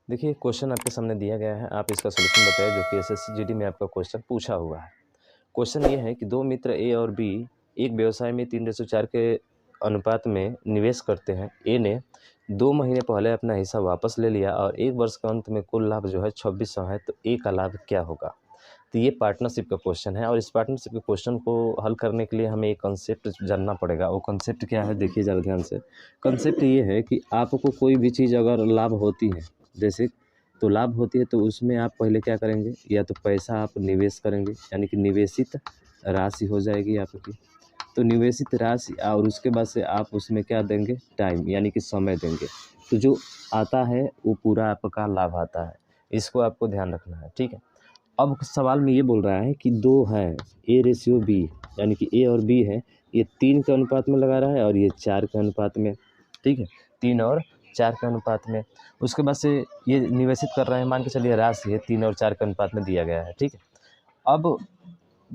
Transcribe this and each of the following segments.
देखिए क्वेश्चन आपके सामने दिया गया है, आप इसका सॉल्यूशन बताइए जो कि एसएससी जीडी में आपका क्वेश्चन पूछा हुआ है। क्वेश्चन ये है कि दो मित्र ए और बी एक व्यवसाय में 3:4 के अनुपात में निवेश करते हैं। ए ने 2 महीने पहले अपना हिस्सा वापस ले लिया और 1 वर्ष के अंत में कुल लाभ जो है 2600 है, तो ए का लाभ क्या होगा? तो ये पार्टनरशिप का क्वेश्चन है और इस पार्टनरशिप के क्वेश्चन को हल करने के लिए हमें एक कंसेप्ट जानना पड़ेगा। वो कंसेप्ट क्या है, देखिए ज़रा ध्यान से। कंसेप्ट ये है कि आपको कोई भी चीज़ अगर लाभ होती है, जैसे तो लाभ होती है तो उसमें आप पहले क्या करेंगे, या तो पैसा आप निवेश करेंगे यानी कि निवेशित राशि हो जाएगी आपकी। तो निवेशित राशि और उसके बाद से आप उसमें क्या देंगे, टाइम यानी कि समय देंगे। तो जो आता है वो पूरा आपका लाभ आता है। इसको आपको ध्यान रखना है, ठीक है। अब सवाल में ये बोल रहा है कि 2 है A/B, यानी कि ए और बी है, ये 3 के अनुपात में लगा रहा है और ये 4 के अनुपात में, ठीक है, 3 और 4 के अनुपात में। उसके बाद से ये निवेशित कर रहे हैं, मान के चलिए राशि है 3 और 4 के अनुपात में दिया गया है, ठीक है। अब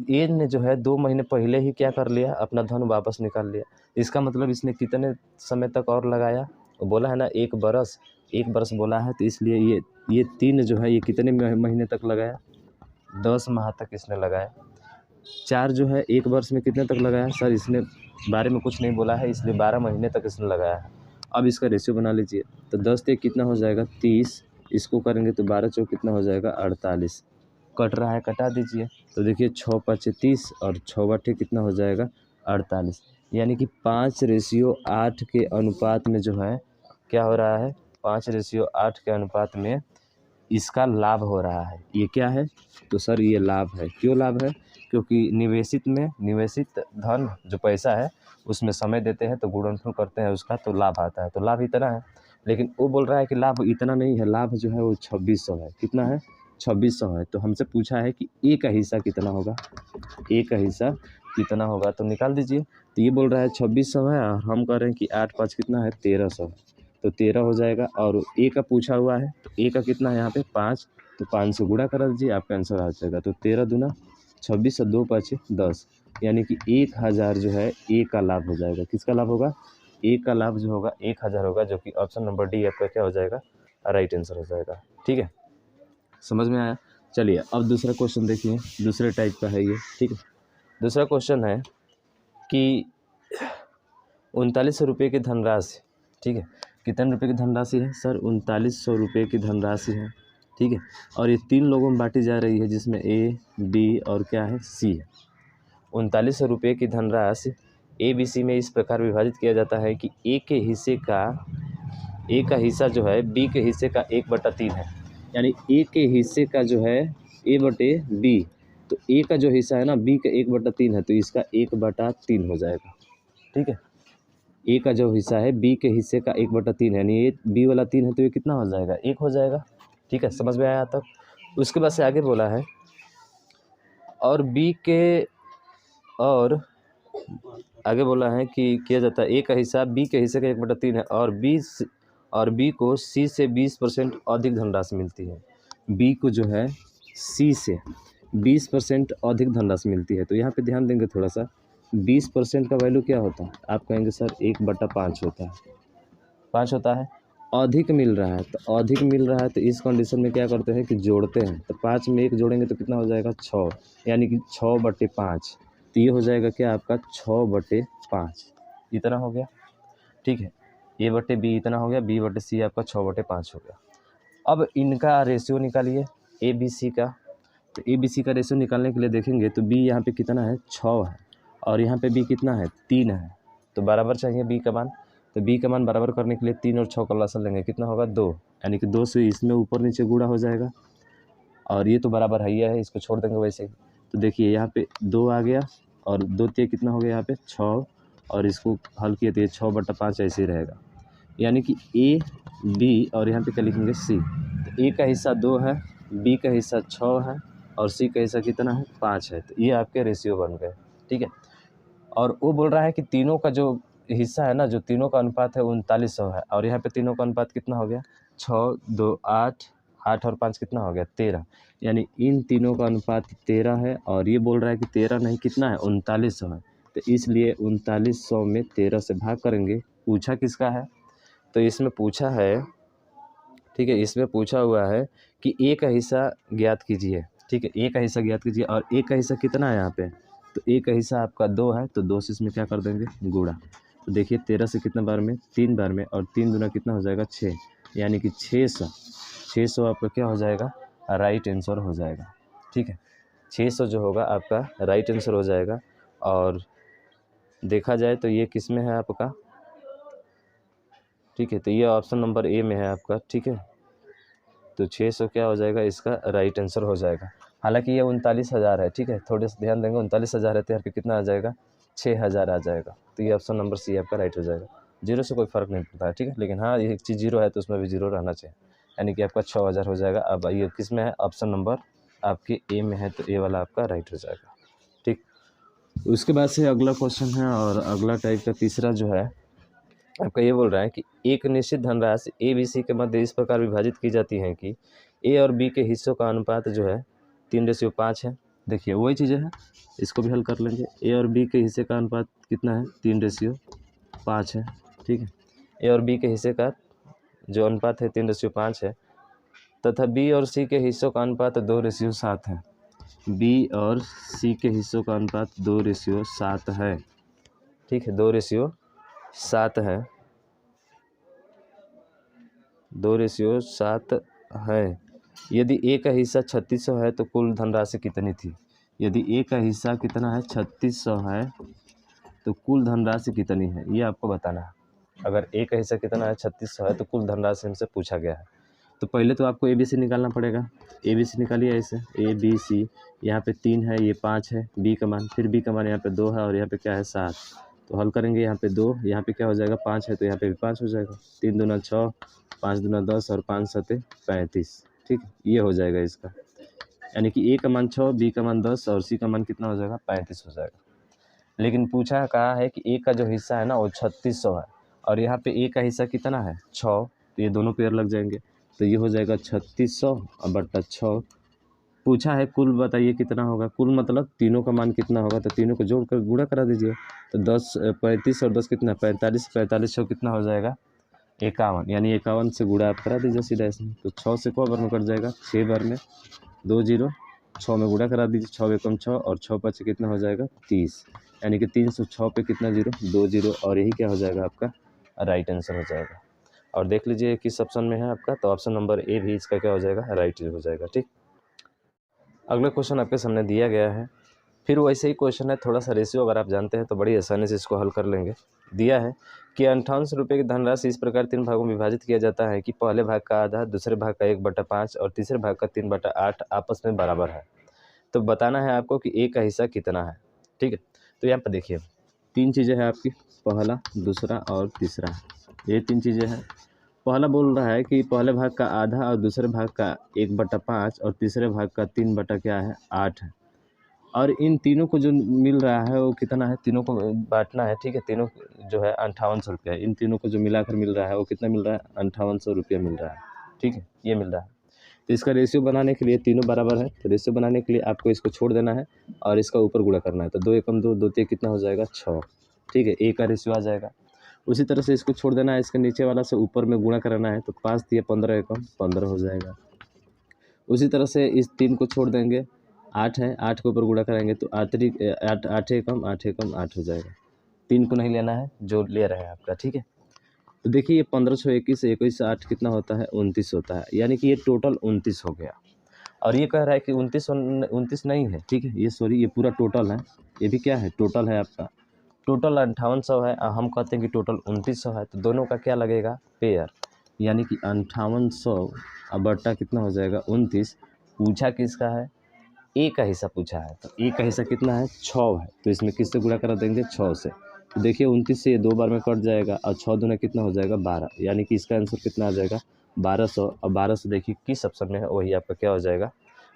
ए ने जो है 2 महीने पहले ही क्या कर लिया, अपना धन वापस निकाल लिया। इसका मतलब इसने कितने समय तक और लगाया, वो बोला है ना 1 बरस, 1 बरस बोला है, तो इसलिए ये 3 जो है ये कितने महीने तक लगाया, 10 माह तक इसने लगाया। 4 जो है 1 वर्ष में कितने तक लगाया, सर इसने बारे में कुछ नहीं बोला है, इसलिए 12 महीने तक इसने लगाया है। अब इसका रेशियो बना लीजिए, तो 10 से कितना हो जाएगा 30, इसको करेंगे तो 12 चौक कितना हो जाएगा 48, कट रहा है कटा दीजिए। तो देखिए 6 5 30 और 6 बटे कितना हो जाएगा 48, यानी कि 5:8 के अनुपात में जो है क्या हो रहा है, 5:8 के अनुपात में इसका लाभ हो रहा है। ये क्या है, तो सर ये लाभ है। क्यों लाभ है, क्योंकि निवेशित धन जो पैसा है उसमें समय देते हैं तो गुणनफल करते हैं उसका, तो लाभ आता है। तो लाभ इतना है, लेकिन वो बोल रहा है कि लाभ इतना नहीं है, लाभ जो है वो 2600 है। कितना है, 2600 है। तो हमसे पूछा है कि ए का हिस्सा कितना होगा, ए का हिस्सा कितना होगा, तो निकाल दीजिए। तो ये बोल रहा है 2600 है और हम कह रहे हैं कि 8 5 कितना है 1300, तो 13 हो जाएगा। और ए का पूछा हुआ है तो ए का कितना है यहाँ पे 5, तो 5 से गुणा करा दीजिए, आपका आंसर आ जाएगा। तो 13 दूना 26 और 2 5 10, यानी कि 1000 जो है ए का लाभ हो जाएगा। किसका लाभ होगा, ए का लाभ जो होगा 1000 होगा, जो कि ऑप्शन नंबर डी आपका क्या हो जाएगा, राइट आंसर हो जाएगा। ठीक है, समझ में आया। चलिए अब दूसरा क्वेश्चन देखिए, दूसरे टाइप का है ये, ठीक है। दूसरा क्वेश्चन है कि 3900 रुपये की धनराशि, ठीक है, कितने रुपए की धनराशि है सर, 3900 रुपये की धनराशि है, ठीक है। और ये 3 लोगों में बांटी जा रही है, जिसमें ए बी और क्या है सी है। 3900 रुपये की धनराशि ए बी सी में इस प्रकार विभाजित किया जाता है कि ए का हिस्सा जो है बी के हिस्से का 1/3 है, यानी ए के हिस्से का जो है A/B, तो ए का जो हिस्सा है ना बी का 1/3 है, तो इसका 1/3 हो जाएगा, ठीक है। ए का जो हिस्सा है बी के हिस्से का 1/3 है, यानी ये बी वाला 3 है, तो ये कितना हो जाएगा 1 हो जाएगा, ठीक है। समझ में आया तक। उसके बाद से आगे बोला है और बी के और आगे बोला है कि किया जाता है ए का हिस्सा बी के हिस्से का 1/3 है और बी को सी से 20% अधिक धनराशि मिलती है। बी को जो है सी से 20% अधिक धनराशि मिलती है। तो यहाँ पे ध्यान देंगे थोड़ा सा, 20% का वैल्यू क्या होता है, आप कहेंगे सर 1/5 होता है, 5 होता है। अधिक मिल रहा है, तो अधिक मिल रहा है तो इस कंडीशन में क्या करते हैं कि जोड़ते हैं, तो 5 में 1 जोड़ेंगे तो कितना हो जाएगा 6, यानी कि 6/5। तो ये हो जाएगा क्या आपका 6/5, इतना हो गया, ठीक है। A/B इतना हो गया, B/C आपका 6/5 हो गया। अब इनका रेशियो निकालिए ABC का। तो ABC का रेशियो निकालने के लिए देखेंगे तो B यहाँ पे कितना है 6 है और यहाँ पे B कितना है 3 है, तो बराबर चाहिए B का मान। तो B का मान बराबर करने के लिए 3 और 6 का लसन लेंगे, कितना होगा 2, यानी कि 2 से इसमें ऊपर नीचे गुणा हो जाएगा और ये तो बराबर है, इसको छोड़ देंगे वैसे ही। तो देखिए यहाँ पे 2 आ गया और 2 ते कितना हो गया यहाँ पे 6, और इसको हल किए तो ये 6/5 ऐसे ही रहेगा, यानी कि AB और यहाँ पे क्या लिखेंगे C। तो A का हिस्सा 2 है, B का हिस्सा 6 है और C का हिस्सा कितना है 5 है। तो ये आपके रेशियो बन गए, ठीक है। और वो बोल रहा है कि तीनों का जो हिस्सा है ना, जो तीनों का अनुपात है 3900 है, और यहाँ पे तीनों का अनुपात कितना हो गया 6 2 8, 8 और 5 कितना हो गया 13, यानी इन तीनों का अनुपात 13 है। और ये बोल रहा है कि 13 नहीं कितना है 3900 है, तो इसलिए 3900 में 13 से भाग करेंगे। पूछा किसका है, तो इसमें पूछा है, ठीक है। इसमें पूछा हुआ है कि ए का हिस्सा ज्ञात कीजिए, ठीक है। ए का हिस्सा ज्ञात कीजिए और ए का हिस्सा कितना है यहाँ पे, तो ए का हिस्सा आपका 2 है, तो 2 से इसमें क्या कर देंगे, गुणा। तो देखिए 13 से कितने बार में, 3 बार में, और 3 दूना कितना हो जाएगा 6, यानी कि 600 आपका क्या हो जाएगा, राइट आंसर हो जाएगा, ठीक है। 600 जो होगा आपका राइट आंसर हो जाएगा। और देखा जाए तो ये किस में है आपका, ठीक है, तो ये ऑप्शन नंबर ए में है आपका, ठीक है। तो 600 क्या हो जाएगा, इसका राइट आंसर हो जाएगा। हालांकि ये 39,000 है, ठीक है, थोड़े से ध्यान देंगे, 39,000 है तो यहाँ पे कितना आ जाएगा, 6,000 आ जाएगा। तो ये ऑप्शन नंबर सी आपका राइट हो जाएगा। जीरो से कोई फ़र्क नहीं पड़ता है, ठीक है, लेकिन हाँ ये एक चीज़ जीरो है तो उसमें भी जीरो रहना चाहिए, यानी कि आपका 6,000 हो जाएगा। अब ये किस में है, ऑप्शन नंबर आपके ए में है, तो ए वाला आपका राइट हो जाएगा, ठीक। उसके बाद से अगला क्वेश्चन है, और अगला टाइप का तीसरा जो है आपका ये बोल रहा है कि एक निश्चित धनराशि ए बी सी के मध्य इस प्रकार विभाजित की जाती है कि ए और बी के हिस्सों का अनुपात जो है 3:5 है। देखिए वही चीज़ें हैं, इसको भी हल कर लेंगे। ए और बी के हिस्से का अनुपात कितना है, 3:5 है, ठीक है। ए और बी के हिस्से का जो अनुपात है 3:5 है, तथा बी और सी के हिस्सों का अनुपात 2:7 है। बी और सी के हिस्सों का अनुपात 2:7 है, ठीक है, 2:7 है, 2:7 है। यदि ए का हिस्सा 3600 है तो कुल धनराशि कितनी थी। यदि ए का हिस्सा कितना है, 3600 है, तो कुल धनराशि कितनी है, ये आपको बताना है। अगर ए का हिस्सा कितना है, 3600 है, तो कुल धनराशि हमसे पूछा गया है। तो पहले तो आपको ए बी सी निकालना पड़ेगा। ए बी सी निकालिए ऐसे, ए बी सी, यहाँ पे 3 है, ये 5 है, बी का मान, फिर बी का मान यहाँ पे 2 है, और यहाँ पे क्या है 7। तो हल करेंगे, यहाँ पे 2, यहाँ पे क्या हो जाएगा 5 है, तो यहाँ पे भी 5 हो जाएगा। 3 दूना 6, 5 दूना 10, और 5 7 35, ठीक है, ये हो जाएगा इसका। यानी कि ए का मान 6, बी का मान 10, और सी का मान कितना हो जाएगा, 35 हो जाएगा। लेकिन पूछा कहा है कि ए का जो हिस्सा है ना वो 3600 है, और यहाँ पे ए का हिस्सा कितना है 6, तो ये दोनों पेयर लग जाएंगे, तो ये हो जाएगा 3600 बटा 6। पूछा है कुल बताइए कितना होगा, कुल मतलब तीनों का मान कितना होगा, तो तीनों को जोड़कर गुणा करा दीजिए। तो 10 35 और 10 कितना 45, 45 6 कितना हो जाएगा 51, यानी 51 से गुणा आप करा दीजिए सीधा इसमें। तो 6 से को बार में कट जाएगा, 6 बार में, 2 0, 6 में गुणा करा दीजिए, 6 एकम 6, और 6 5 कितना हो जाएगा 30, यानी कि 306 पे कितना जीरो, 2 0, और यही क्या हो जाएगा आपका राइट आंसर हो जाएगा। और देख लीजिए किस ऑप्शन में है आपका, तो ऑप्शन नंबर ए भी इसका क्या हो जाएगा, राइट हो जाएगा, ठीक। अगला क्वेश्चन आपके सामने दिया गया है, फिर वैसे ही क्वेश्चन है, थोड़ा सा रेशियो अगर आप जानते हैं तो बड़ी आसानी से इसको हल कर लेंगे। दिया है कि 58 रुपये की धनराशि इस प्रकार 3 भागों में विभाजित किया जाता है कि पहले भाग का आधा, दूसरे भाग का 1/5 और तीसरे भाग का 3/8 आपस में बराबर है। तो बताना है आपको कि ए का हिस्सा कितना है, ठीक है। तो यहाँ पर देखिए 3 चीज़ें हैं आपकी, पहला, दूसरा और तीसरा, ये 3 चीज़ें हैं। पहला बोल रहा है कि पहले भाग का आधा और दूसरे भाग का 1/5 और तीसरे भाग का 3/8 है। और इन तीनों को जो मिल रहा है वो कितना है, तीनों को बांटना है, ठीक है। तीनों जो है 5800 रुपया, इन तीनों को जो मिलाकर मिल रहा है वो कितना मिल रहा है, 5800 रुपया मिल रहा है, ठीक है, ये मिल रहा है। तो इसका रेशियो बनाने के लिए तीनों बराबर है, तो रेशियो बनाने के लिए आपको इसको छोड़ देना है और इसका ऊपर गुणा करना है। तो 2 एकम 2, 2 तिया कितना हो जाएगा 6, ठीक है, ए का रेशियो आ जाएगा। उसी तरह से इसको छोड़ देना है, इसके नीचे वाला से ऊपर में गुणा कराना है, तो 5 तिया 15 एकम 15 हो जाएगा। उसी तरह से इस 3 को छोड़ देंगे, 8 है, 8 के ऊपर गुणा करेंगे तो 8 एकम 8 हो जाएगा। 3 को नहीं लेना है, जो ले रहे हैं आपका, ठीक है। तो देखिए ये 15 6 21, 21 8 कितना होता है 29 होता है, यानी कि ये टोटल 29 हो गया। और ये कह रहा है कि 29 नहीं है, ठीक है, ये सॉरी ये पूरा टोटल है, ये भी क्या है टोटल है आपका, टोटल 5800 है, हम कहते हैं कि टोटल 2900 है, तो दोनों का क्या लगेगा पेयर, यानी कि 5800 बटा कितना हो जाएगा 29। पूछा किसका है, ए का हिस्सा पूछा है, तो ए का हिस्सा कितना है 6 है, तो इसमें किससे गुणा करा देंगे 6 से। तो देखिए 29 से ये 2 बार में कट जाएगा, और 6 दूना कितना हो जाएगा 12, यानी कि इसका आंसर कितना आ जाएगा 1200। और 1200 देखिए किस ऑप्शन में है, वही आपका क्या हो जाएगा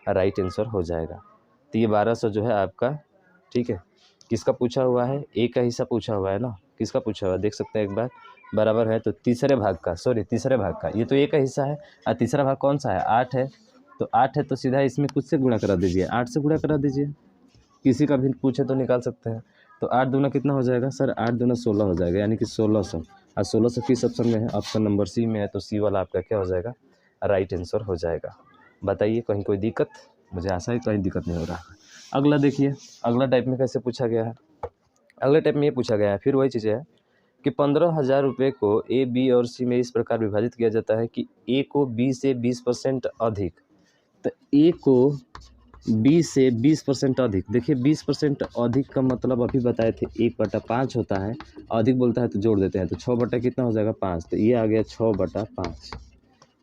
राइट आंसर हो जाएगा। तो ये 1200 जो है आपका, ठीक है, किसका पूछा हुआ है, ए का हिस्सा पूछा हुआ है ना, किसका पूछा हुआ है देख सकते हैं एक बार, बराबर है तो तीसरे भाग का, तीसरे भाग का, ये तो ए का हिस्सा है, और तीसरा भाग कौन सा है 8 है, तो 8 है तो सीधा इसमें कुछ से गुणा करा दीजिए, 8 से गुणा करा दीजिए, किसी का भी पूछे तो निकाल सकते हैं। तो 8 दूना कितना हो जाएगा सर, 8 दूना 16 हो जाएगा, यानी कि 1600। और 1600 किस ऑप्शन में है, ऑप्शन नंबर सी में है, तो सी वाला आपका क्या हो जाएगा राइट आंसर हो जाएगा। बताइए कहीं कोई दिक्कत? मुझे आशा है कहीं दिक्कत नहीं हो रहा है। अगला देखिए, अगला टाइप में कैसे पूछा गया है। अगले टाइप में ये पूछा गया है, फिर वही चीज़ है कि 15,000 रुपये को ए, बी और सी में इस प्रकार विभाजित किया जाता है कि ए को बी से 20% अधिक। तो ए को बी से 20% अधिक। देखिए 20% अधिक का मतलब अभी बताए थे 1/5 होता है, अधिक बोलता है तो जोड़ देते हैं, तो 6 कितना हो जाएगा 5, तो ये आ गया 6/5।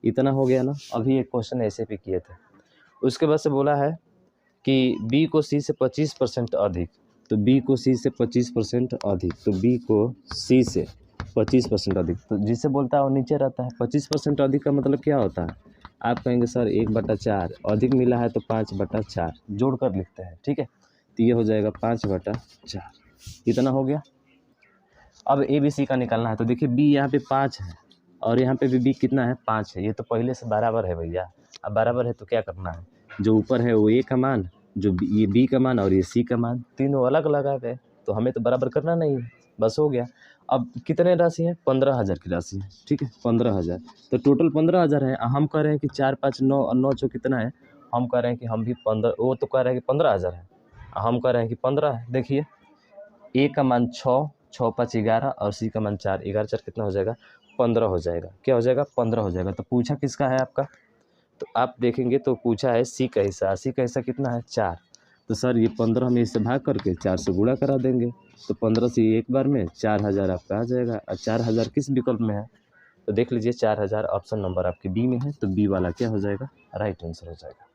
इतना हो गया ना। अभी एक क्वेश्चन ऐसे भी किए थे। उसके बाद से बोला है कि बी को सी से 25% अधिक। तो बी को सी से 25% अधिक, तो बी को सी से 25% अधिक, तो जिसे बोलता है वो नीचे रहता है। 25% अधिक का मतलब क्या होता है? आप कहेंगे सर 1/4, अधिक मिला है तो 5/4, जोड़ कर लिखते हैं, ठीक है। तो ये हो जाएगा 5/4। इतना हो गया। अब ए बी सी का निकालना है, तो देखिए बी यहाँ पे 5 है और यहाँ पे भी बी कितना है 5 है। ये तो पहले से बराबर है भैया। अब बराबर है तो क्या करना है, जो ऊपर है वो ए का मान, जो ये बी का मान और ये सी का मान, तीनों अलग अलग आ गए, तो हमें तो बराबर करना नहीं है, बस हो गया। अब कितने राशि है? 15,000 की राशि है, ठीक है 15,000। तो टोटल 15,000 है। हम कह रहे हैं कि 4 5 9 और 9 चौ कितना है, हम कह रहे हैं कि हम भी 15, वो तो कह रहे हैं कि 15,000 है, हम कह रहे हैं कि 15 है। देखिए ए का मान 6, 6 5 11 और सी का मान 4, 11 4 कितना हो जाएगा 15 हो जाएगा। क्या हो जाएगा 15 हो जाएगा। तो पूछा किसका है आपका, तो आप देखेंगे तो पूछा है सी का हिस्सा। सी का हिस्सा कितना है 4। तो सर ये 15 में इससे भाग करके 4 से गुणा करा देंगे, तो 15 से एक बार में 4,000 आपका आ जाएगा। और 4,000 किस विकल्प में है, तो देख लीजिए 4,000 ऑप्शन नंबर आपके बी में है, तो बी वाला क्या हो जाएगा राइट आंसर हो जाएगा।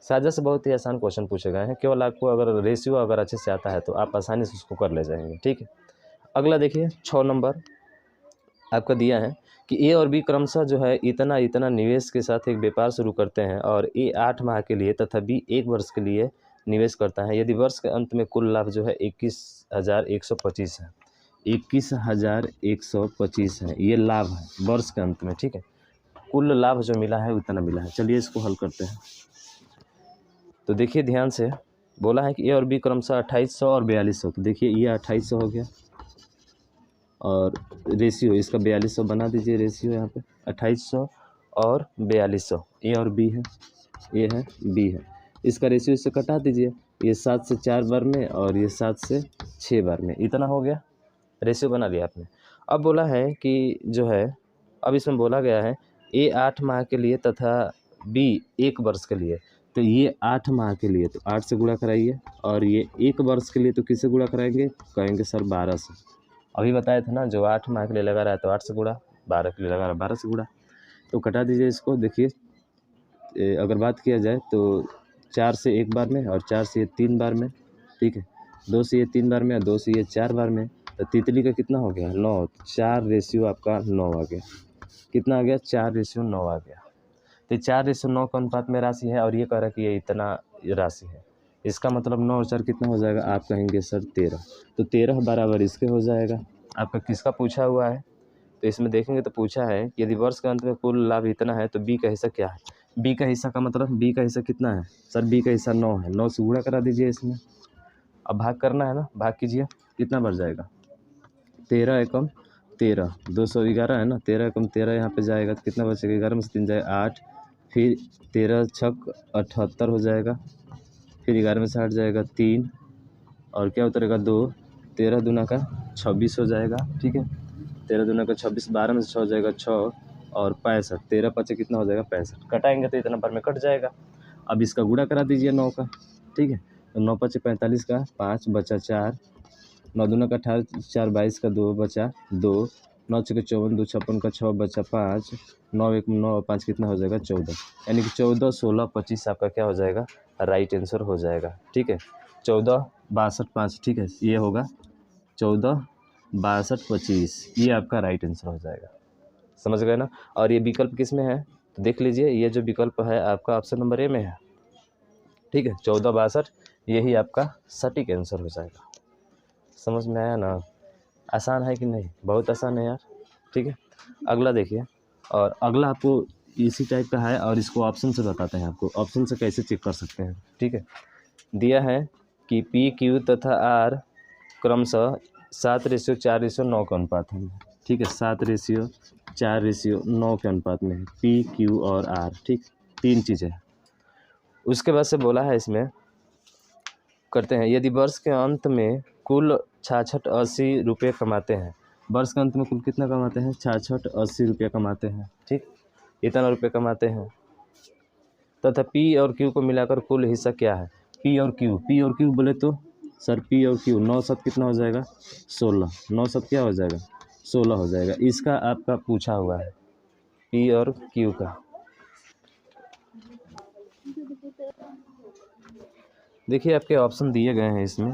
साझा से बहुत ही आसान क्वेश्चन पूछे गए हैं, केवल आपको अगर रेशियो अगर अच्छे से आता है तो आप आसानी से उसको कर ले जाएंगे, ठीक है। अगला देखिए 6 नंबर आपका दिया है कि ए और बी क्रमशः जो है इतना इतना निवेश के साथ एक व्यापार शुरू करते हैं और ए 8 माह के लिए तथा बी 1 वर्ष के लिए निवेश करता है। यदि वर्ष के अंत में कुल लाभ जो है 21,125 है, 21,125 है, ये लाभ है वर्ष के अंत में, ठीक है। कुल लाभ जो मिला है उतना मिला है। चलिए इसको हल करते हैं। तो देखिए ध्यान से, बोला है कि ए और बी क्रमशः 2800 और 4200। तो देखिए ये 2800 हो गया और रेशियो इसका 4200 बना दीजिए। रेशियो यहाँ पे 2800 और 4200, ए और बी है, ए है बी है, इसका रेशियो इससे कटा दीजिए। ये 7 से 4 बार में और ये 7 से 6 बार में, इतना हो गया, रेशियो बना लिया आपने। अब बोला है कि जो है, अब इसमें बोला गया है ए 8 माह के लिए तथा बी 1 वर्ष के लिए। तो ये 8 माह के लिए तो 8 से गुणा कराइए, और ये 1 वर्ष के लिए तो किससे गुणा कराएंगे, कहेंगे सर 12 से। अभी बताया था ना, जो 8 माह के लिए लगा रहा है तो 8 से गुणा, 12 के लिए लगा रहा है 12 से गुणा। तो कटा दीजिए इसको। देखिए अगर बात किया जाए तो 4 से 1 बार में और 4 से ये 3 बार में, ठीक है, 2 से ये 3 बार में और 2 से ये 4 बार में। तो तितली का कितना हो गया 9, 4 रेशियो आपका 9 आ गया। कितना आ गया 4 रेशियो 9 आ गया। तो 4 रेशियो 9 का अनुपात में राशि है और ये कह रहा है कि ये इतना राशि है। इसका मतलब 9 और 4 कितना हो जाएगा, आप कहेंगे सर 13। तो 13 बराबर इसके हो जाएगा। आपका किसका पूछा हुआ है, तो इसमें देखेंगे तो पूछा है कि यदि वर्ष के अंत में कुल लाभ इतना है तो बी का हिस्सा क्या है। बी का हिस्सा का मतलब बी का हिस्सा कितना है सर, बी का हिस्सा 9 है, 9 से गुणा करा दीजिए इसमें। अब भाग करना है ना, भाग कीजिए, कितना बढ़ जाएगा 13 एकम 13, 211 है ना, 13 एकम 13 यहाँ पे जाएगा तो कितना बचेगा, 11 में से 3 जाएगा 8, फिर 13 छक 78 हो जाएगा, फिर 11 में से 8 जाएगा 3 और क्या उतरेगा 2, 13 दूना का 26 हो जाएगा, ठीक है। 13 दूना का 26, 12 में से 6 हो जाएगा 6 और 65, 13 5 कितना हो जाएगा 65, कटाएंगे तो इतना बार में कट जाएगा। अब इसका गुणा करा दीजिए 9 का, ठीक है। तो 9 5 45 का 5 बचा 4, 9 दूना का 18, 4 22 का 2 बचा 2, 9 6 54, 2 56 का 6 बचा 5, 9 1 9 5 कितना हो जाएगा 14, यानी कि 14 16 25 आपका क्या हो जाएगा राइट आंसर हो जाएगा, ठीक है। 14 62 5, ठीक है, ये होगा 14 62 25, ये आपका राइट आंसर हो जाएगा। समझ गए ना। और ये विकल्प किस में है, तो देख लीजिए, ये जो विकल्प है आपका ऑप्शन नंबर ए में है, ठीक है। 14 62 यही आपका सटीक आंसर हो जाएगा। समझ में आया ना, आसान है कि नहीं, बहुत आसान है यार, ठीक है। अगला देखिए, और अगला आपको इसी टाइप का है और इसको ऑप्शन से बताते हैं आपको, ऑप्शन से कैसे चेक कर सकते हैं, ठीक है। दिया है कि पी क्यू तथा आर क्रमशः 7:4:9 का अनुपात है, ठीक है। 7:4:9 4:9 के अनुपात में है, P, Q और R, ठीक, 3 चीज़ें हैं। उसके बाद से बोला है इसमें करते हैं, यदि वर्ष के अंत में कुल 66-80 रुपये कमाते हैं, वर्ष के अंत में कुल कितना कमाते हैं, 66-80 रुपये कमाते हैं, ठीक, इतना रुपये कमाते हैं, तथा P और Q को मिलाकर कुल हिस्सा क्या है। P और Q बोले तो सर P और Q 9 कितना हो जाएगा, 16, 9 क्या हो जाएगा, 16 हो जाएगा। इसका आपका पूछा हुआ है P और Q का। देखिए आपके ऑप्शन दिए गए हैं इसमें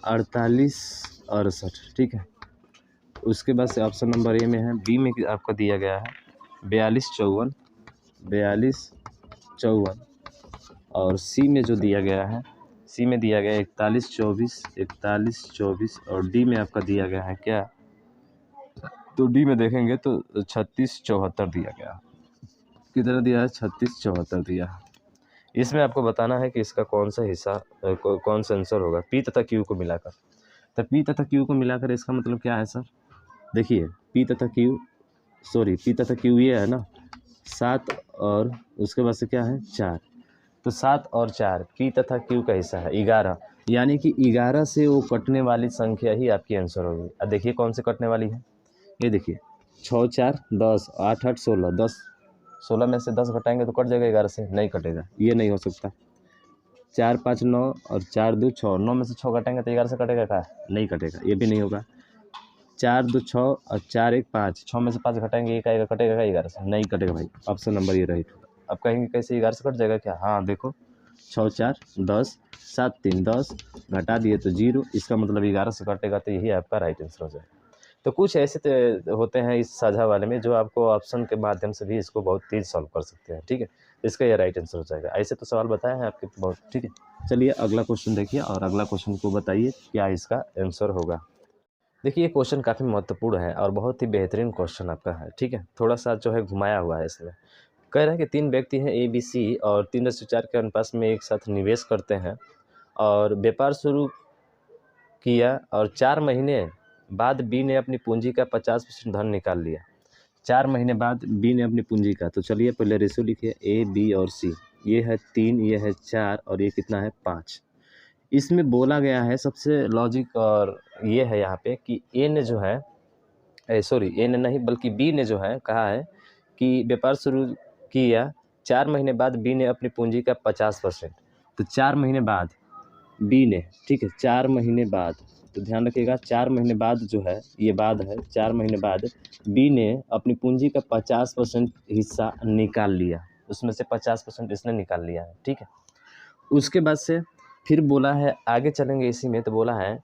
48, 68, ठीक है। उसके बाद से ऑप्शन नंबर ए में है, बी में आपका दिया गया है 42, 54, और सी में जो दिया गया है, सी में दिया गया है 41, 24, और डी में आपका दिया गया है क्या, तो डी में देखेंगे तो 36, 74 दिया गया। कितना दिया है, 36, 74 दिया है। इसमें आपको बताना है कि इसका कौन सा हिस्सा कौन सा आंसर होगा, P तथा Q को मिलाकर। तो P तथा Q को मिलाकर इसका मतलब क्या है सर, देखिए P तथा Q ये है ना 7, और उसके बाद से क्या है 4, तो 7 और 4 P तथा Q का हिस्सा है 11, यानी कि 11 से वो कटने वाली संख्या ही आपकी आंसर होगी। अब देखिए कौन से कटने वाली है, ये देखिए 6, 4, 10, 8, 8, 16, 10, 16 में से 10 घटाएंगे तो कट जाएगा, 11 से नहीं कटेगा, ये नहीं हो सकता। 4, 5, 9 और 4, 2, 6, 9 में से 6 घटाएंगे तो 11 से कटेगा क्या, नहीं कटेगा, ये भी नहीं होगा। 4, 2, 6 और 4, 1, 5, 6 में से 5 घटाएंगे, एक आएगा, कटेगा क्या, 11 से नहीं कटेगा भाई, ऑप्शन नंबर ये राइट होगा। अब कहेंगे कैसे 11 से कट जाएगा क्या, हाँ देखो 6, 4, 10, 7, 3, 10 घटा दिए तो 0, इसका मतलब 11 से कटेगा, तो यही आपका राइट आंसर हो जाएगा। तो कुछ ऐसे होते हैं इस साझा वाले में जो आपको ऑप्शन के माध्यम से भी इसको बहुत तेज सॉल्व कर सकते हैं, ठीक है, इसका ये राइट आंसर हो जाएगा। ऐसे तो सवाल बताए हैं आपके बहुत, ठीक है। चलिए अगला क्वेश्चन देखिए, और अगला क्वेश्चन को बताइए क्या इसका आंसर होगा। देखिए ये क्वेश्चन काफ़ी महत्वपूर्ण है और बहुत ही बेहतरीन क्वेश्चन आपका है, ठीक है, थोड़ा सा जो है घुमाया हुआ है इसमें। कह रहा है कि 3 व्यक्ति हैं ABC और 3:4 के अनुपात में एक साथ निवेश करते हैं और व्यापार शुरू किया, और 4 महीने बाद बी ने अपनी पूंजी का 50% धन निकाल लिया। 4 महीने बाद बी ने अपनी पूंजी का, तो चलिए पहले रेशो लिखिए A, B और C, ये है 3, ये है 4 और ये कितना है 5। इसमें बोला गया है सबसे लॉजिक और ये है यहाँ पे कि ए ने जो है ए ने नहीं बल्कि बी ने जो है कहा है कि व्यापार शुरू किया, 4 महीने बाद बी ने अपनी पूंजी का 50%, तो 4 महीने बाद बी ने, ठीक है, 4 महीने बाद, तो ध्यान रखिएगा 4 महीने बाद जो है ये बाद है, 4 महीने बाद बी ने अपनी पूंजी का 50% हिस्सा निकाल लिया, उसमें से 50% इसने निकाल लिया है, ठीक है। उसके बाद से फिर बोला है, आगे चलेंगे इसी में, तो बोला है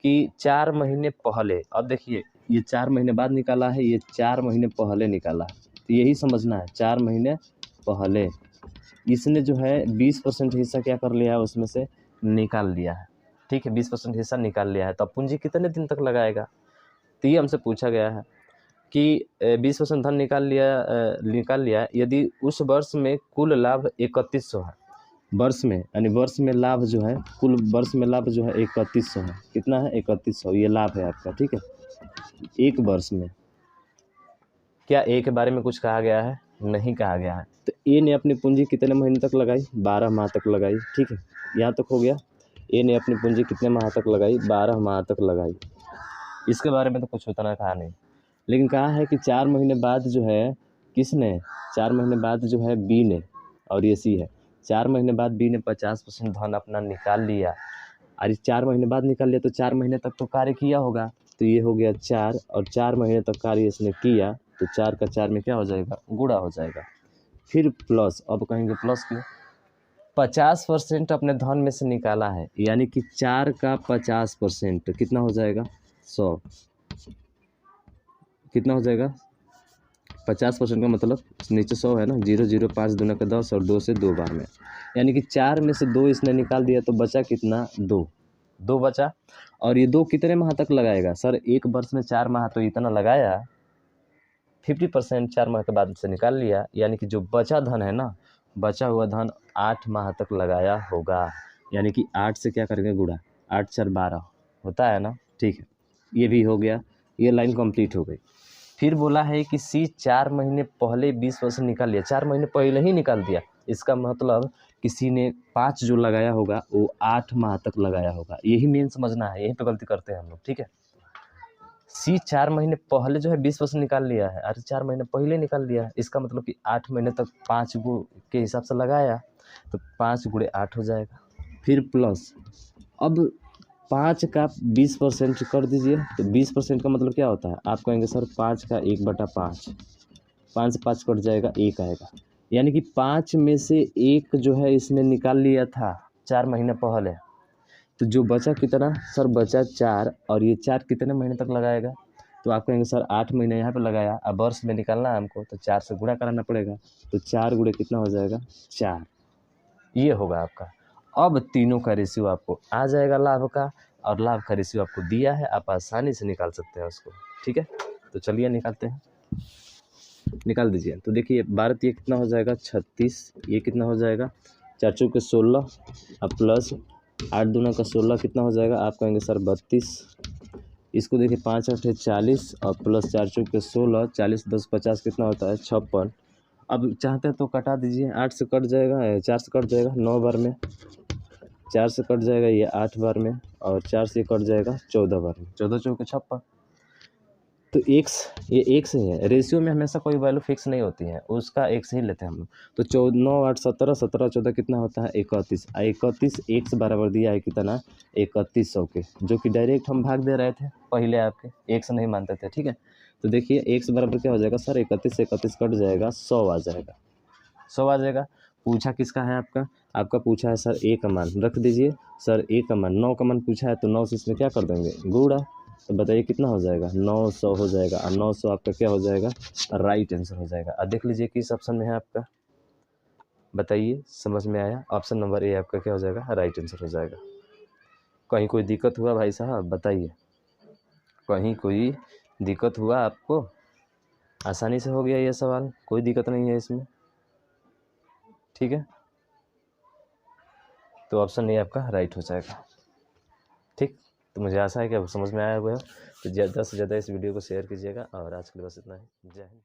कि 4 महीने पहले, अब देखिए ये 4 महीने बाद निकाला है, ये 4 महीने पहले निकाला है, तो यही समझना है 4 महीने पहले इसने जो है 20% हिस्सा क्या कर लिया है, उसमें से निकाल लिया है, ठीक है, 20% हिस्सा निकाल लिया है, तो अब पूंजी कितने दिन तक लगाएगा, तो ये हमसे पूछा गया है कि 20% धन निकाल लिया यदि उस वर्ष में कुल लाभ 3100 है, वर्ष में, यानी वर्ष में लाभ जो है, कुल वर्ष में लाभ जो है 3100 है, कितना है 3100, ये लाभ है आपका, ठीक है, एक वर्ष में। क्या ए के बारे में कुछ कहा गया है, नहीं कहा गया है, तो ए ने अपनी पूंजी कितने महीने तक लगाई, 12 माह तक लगाई, ठीक है, यहाँ तक हो गया। ए ने अपनी पूंजी कितने माह तक लगाई, 12 माह तक लगाई, इसके बारे में तो कुछ उतना कहा नहीं, लेकिन कहा है कि 4 महीने बाद जो है किसने, 4 महीने बाद जो है बी ने, और ये सी है, 4 महीने बाद बी ने 50% धन अपना निकाल लिया, और इस 4 महीने बाद निकाल लिया तो 4 महीने तक तो कार्य किया होगा, तो ये हो गया 4, और 4 महीने तक कार्य इसने किया, तो 4 का 4 में क्या हो जाएगा, गुणा हो जाएगा, फिर प्लस, अब कहेंगे प्लस क्यों, 50% अपने धन में से निकाला है, यानी कि 4 का 50% कितना हो जाएगा, 100, कितना हो जाएगा 50% का मतलब नीचे 100 है ना, 0, 0, 5 दूना का 10 और 2 से 2 बार में, यानी कि 4 में से 2 इसने निकाल दिया, तो बचा कितना, 2 बचा, और ये 2 कितने माह तक लगाएगा सर, एक वर्ष में 4 माह, तो इतना लगाया, 50% 4 माह के बाद से निकाल लिया, यानी कि जो बचा धन है ना, बचा हुआ धन 8 माह तक लगाया होगा, यानी कि 8 से क्या करेंगे गुणा, 8 4 12 होता है ना, ठीक है, ये भी हो गया, ये लाइन कंप्लीट हो गई। फिर बोला है कि सी 4 महीने पहले 20% निकाल लिया, 4 महीने पहले ही निकाल दिया। इसका मतलब किसी ने 5 जो लगाया होगा वो 8 माह तक लगाया होगा। यही मेन समझना है, यहीं पे गलती करते हैं हम लोग, ठीक है। सी 4 महीने पहले जो है 20% निकाल लिया है, अरे 4 महीने पहले निकाल लिया है, इसका मतलब कि 8 महीने तक 5 के हिसाब से लगाया, तो 5 × 8 हो जाएगा। फिर प्लस अब 5 का 20% कर दीजिए, तो 20% का मतलब क्या होता है, आप कहेंगे सर 5 का 1/5, 5 से 5 कट जाएगा, 1 आएगा। यानी कि 5 में से 1 जो है इसने निकाल लिया था 4 महीने पहले, तो जो बचा कितना सर, बचा 4, और ये 4 कितने महीने तक लगाएगा, तो आप कहेंगे सर 8 महीने यहाँ पे लगाया, अब वर्ष में निकालना है हमको, तो 4 से गुणा कराना पड़ेगा, तो 4 × कितना हो जाएगा, 4। ये होगा आपका। अब तीनों का रेशियो आपको आ जाएगा लाभ का, और लाभ का रेशियो आपको दिया है, आप आसानी से निकाल सकते हैं उसको, ठीक है। तो चलिए निकालते हैं, निकाल दीजिए। तो देखिए 12 ये कितना हो जाएगा, 36, ये कितना हो जाएगा, 4 चौके 16, अब प्लस 8 दूना का 16 कितना हो जाएगा, आप कहेंगे सर 32। इसको देखिए 5 8 40, और प्लस 4 चौके 16, 40 10 50 कितना होता है, 56। अब चाहते हैं तो कटा दीजिए, 8 से कट जाएगा, 4 से कट जाएगा 9 बार में, 4 से कट जाएगा ये 8 बार में, और 4 से कट जाएगा 14 बार में, 14 चौके 56। तो x, ये x है, रेशियो में हमेशा कोई वैल्यू फिक्स नहीं होती है, उसका x ही लेते हैं हम लोग। तो 9 8 17, 17 14 कितना होता है, 31। 31 x बराबर दिया है कितना, 3100 के, जो कि डायरेक्ट हम भाग दे रहे थे पहले, आपके x नहीं मानते थे, ठीक है। तो देखिए x बराबर क्या हो जाएगा सर, 31 से 31 कट जाएगा, 100 आ जाएगा, 100 आ जाएगा। पूछा किसका है आपका पूछा है सर a का मान, रख दीजिए सर a का मान, 9 का मान पूछा है, तो 9 से इसमें क्या कर देंगे, गुणा, तो बताइए कितना हो जाएगा, 900 हो जाएगा, और 900 आपका क्या हो जाएगा, राइट आंसर हो जाएगा। अब देख लीजिए किस ऑप्शन में है आपका, बताइए, समझ में आया, ऑप्शन नंबर ए आपका क्या हो जाएगा, राइट आंसर हो जाएगा। कहीं कोई दिक्कत हुआ भाई साहब, बताइए, कहीं कोई दिक्कत हुआ आपको, आसानी से हो गया ये सवाल, कोई दिक्कत नहीं है इसमें, ठीक है। तो ऑप्शन ए आपका राइट हो जाएगा, ठीक। तो मुझे आशा है कि अब समझ में आया हुआ है। तो ज़्यादा से ज़्यादा इस वीडियो को शेयर कीजिएगा, और आज के लिए बस इतना ही। जय हिंद।